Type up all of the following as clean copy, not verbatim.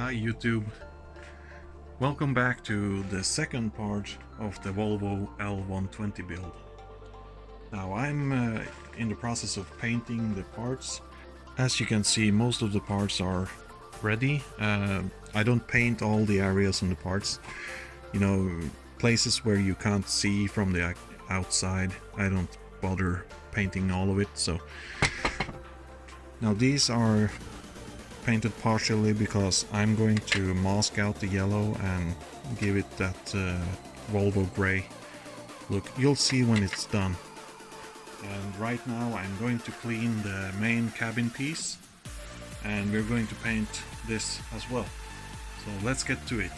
Hi YouTube, welcome back to the second part of the Volvo L120 build. Now I'm in the process of painting the parts. As you can see, most of the parts are ready. I don't paint all the areas on the parts, you know, places where you can't see from the outside. I don't bother painting all of it. So now these are painted partially because I'm going to mask out the yellow and give it that Volvo gray look. You'll see when it's done. And right now I'm going to clean the main cabin piece, and we're going to paint this as well. So let's get to it.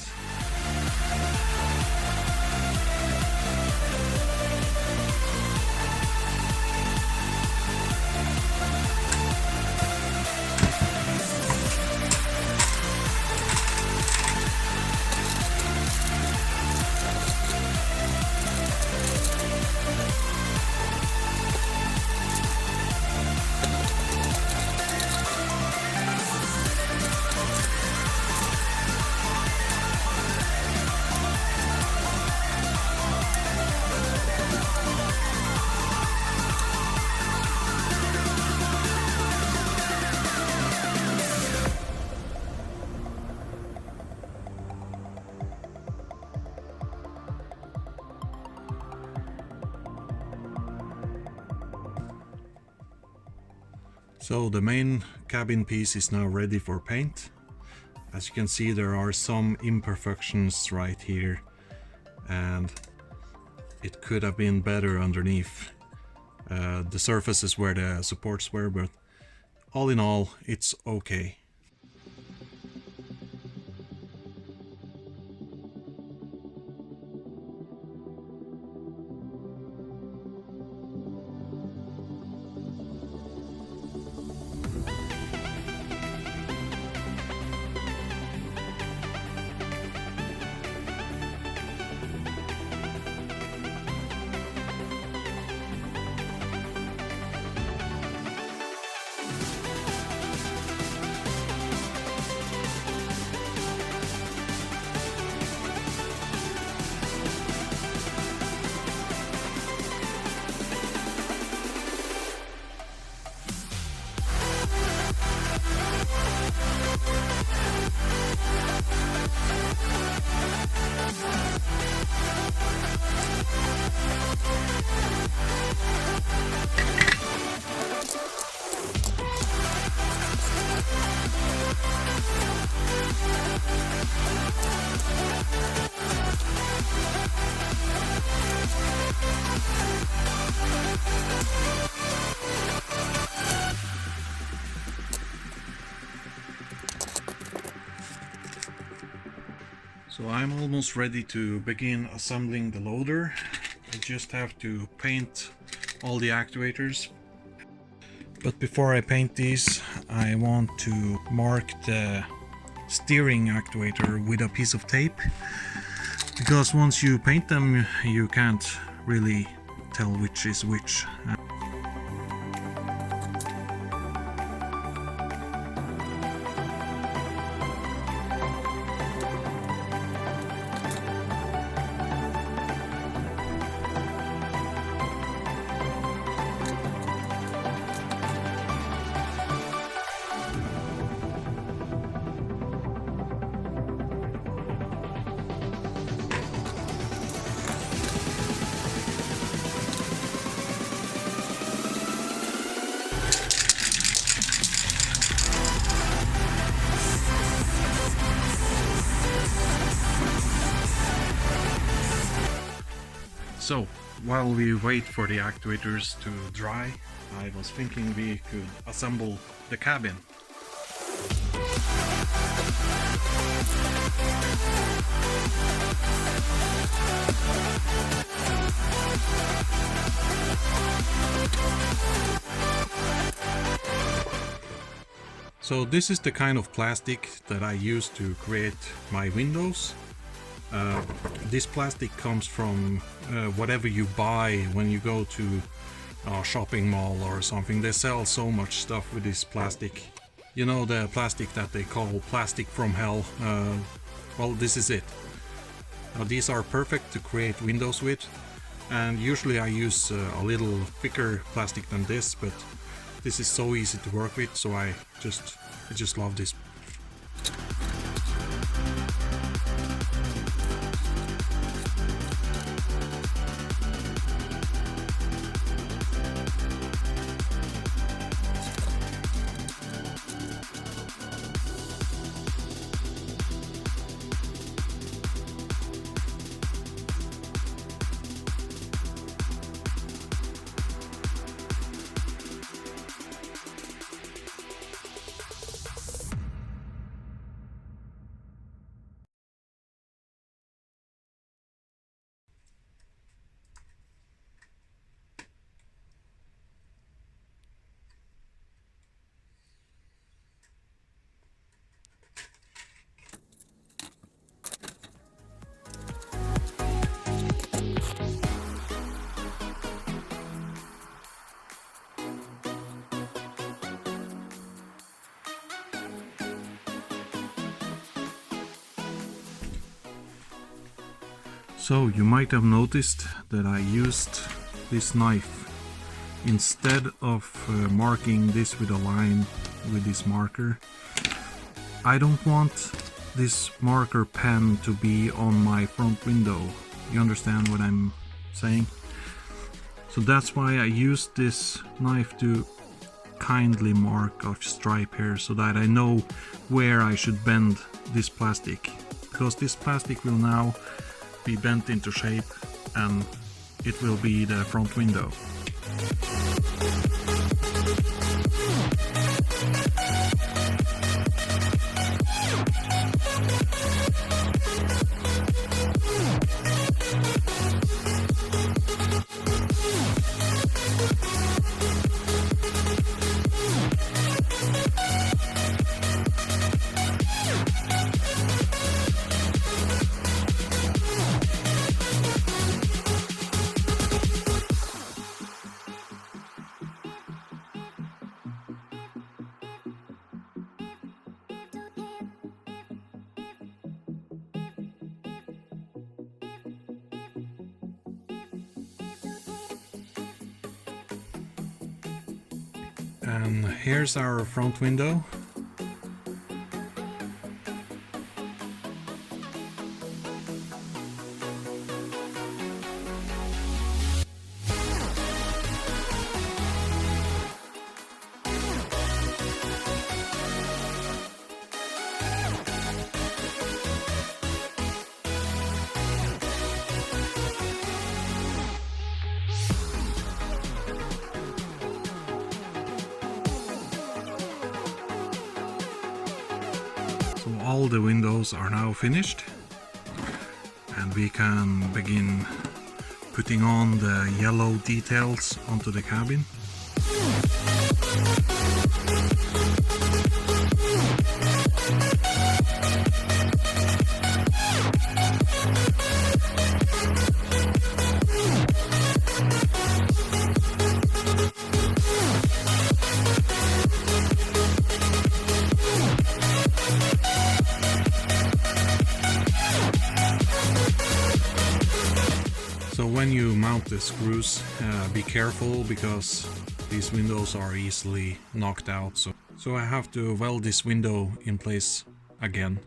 So the main cabin piece is now ready for paint. As you can see, there are some imperfections right here, and it could have been better underneath the surfaces where the supports were, but all in all, it's okay. So I'm almost ready to begin assembling the loader. I just have to paint all the actuators. But before I paint these, I want to mark the steering actuator with a piece of tape, because once you paint them, you can't really tell which is which. So, while we wait for the actuators to dry, I was thinking we could assemble the cabin. So this is the kind of plastic that I use to create my windows. This plastic comes from whatever you buy when you go to a shopping mall or something. They sell so much stuff with this plastic. You know, the plastic that they call plastic from hell. Well, this is it. Now, these are perfect to create windows with, and usually I use a little thicker plastic than this, but this is so easy to work with, so I just love this. So you might have noticed that I used this knife instead of marking this with a line with this marker. I don't want this marker pen to be on my front window. You understand what I'm saying? So that's why I used this knife to kindly mark a stripe here so that I know where I should bend this plastic, because this plastic will now be bent into shape and it will be the front window. And here's our front window. So all the windows are now finished, and we can begin putting on the yellow details onto the cabin. So when you mount the screws, be careful, because these windows are easily knocked out. So I have to weld this window in place again.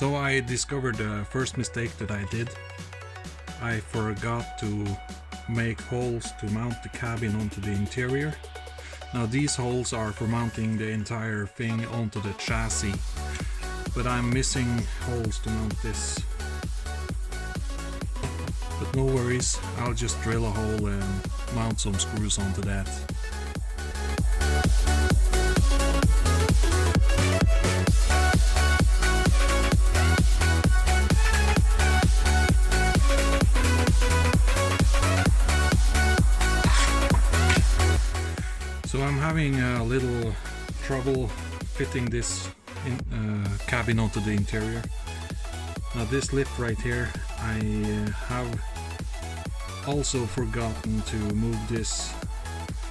So I discovered the first mistake that I did. I forgot to make holes to mount the cabin onto the interior. Now these holes are for mounting the entire thing onto the chassis, but I'm missing holes to mount this. But no worries, I'll just drill a hole and mount some screws onto that. So I'm having a little trouble fitting this cabin onto the interior. Now this lift right here, I have also forgotten to move this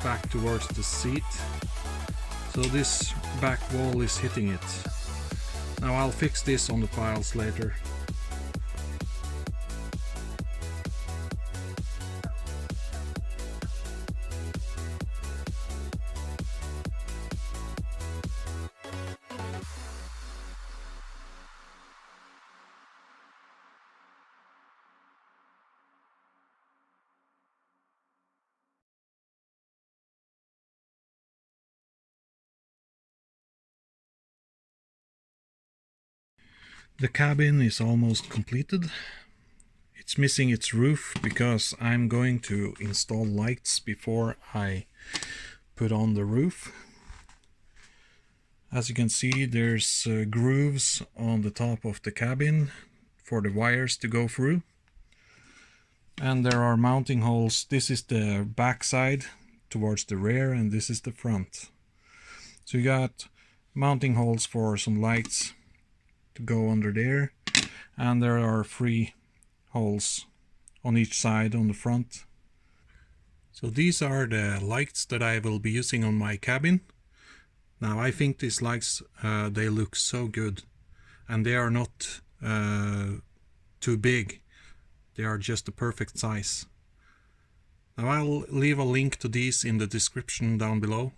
back towards the seat. So this back wall is hitting it. Now I'll fix this on the files later. The cabin is almost completed. It's missing its roof because I'm going to install lights before I put on the roof. As you can see, there's grooves on the top of the cabin for the wires to go through. And there are mounting holes. This is the back side towards the rear and this is the front. So you got mounting holes for some lights to go under there, and there are 3 holes on each side on the front. So these are the lights that I will be using on my cabin. Now I think these lights, they look so good, and they are not too big. They are just the perfect size. Now I'll leave a link to these in the description down below.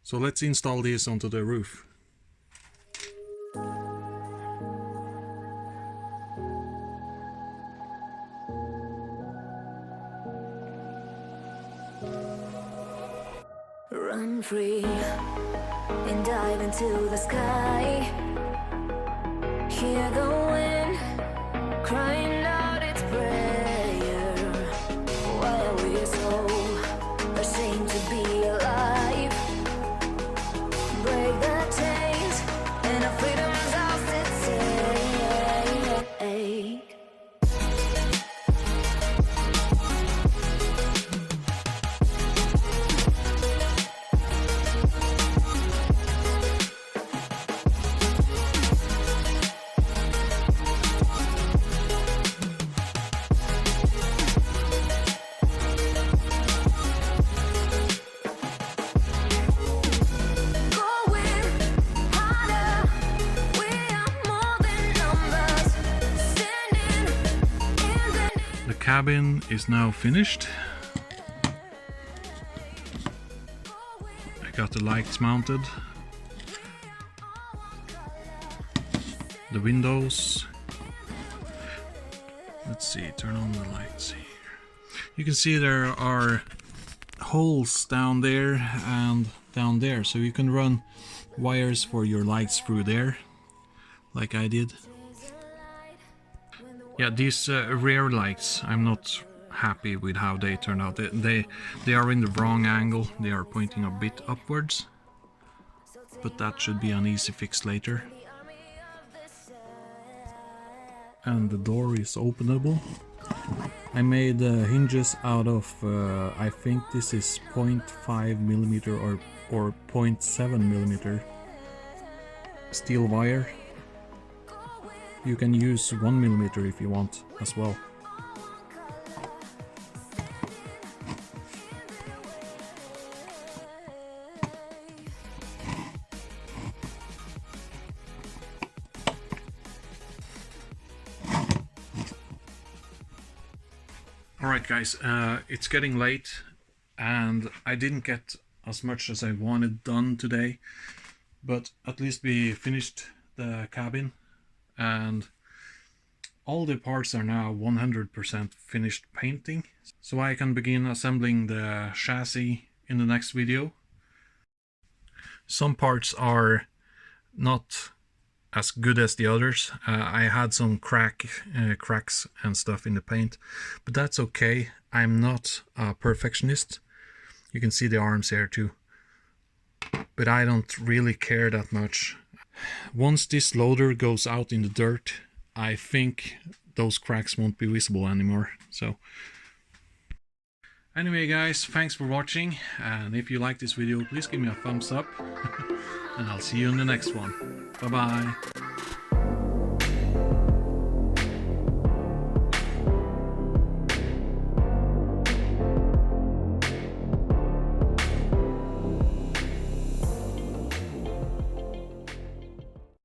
So let's install these onto the roof. Run free and dive into the sky. Hear the wind crying out its prayer. Why are we so ashamed to be alive? Break the chains and our freedom's ours to take. The cabin is now finished. I got the lights mounted, the windows. Let's see, turn on the lights here. You can see there are holes down there and down there, so you can run wires for your lights through there, like I did. Yeah, these rear lights, I'm not happy with how they turned out. They are in the wrong angle. They are pointing a bit upwards, but that should be an easy fix later. And the door is openable. I made hinges out of, I think this is 0.5 millimeter or 0.7 millimeter steel wire. You can use 1 millimeter if you want as well. Alright guys, it's getting late and I didn't get as much as I wanted done today, but at least we finished the cabin and all the parts are now 100% finished painting, so I can begin assembling the chassis in the next video. Some parts are not as good as the others. I had some cracks and stuff in the paint, but that's okay. I'm not a perfectionist. You can see the arms here too, but I don't really care that much. Once this loader goes out in the dirt, I think those cracks won't be visible anymore. So anyway guys, thanks for watching, and if you like this video, please give me a thumbs up and I'll see you in the next one. Bye bye.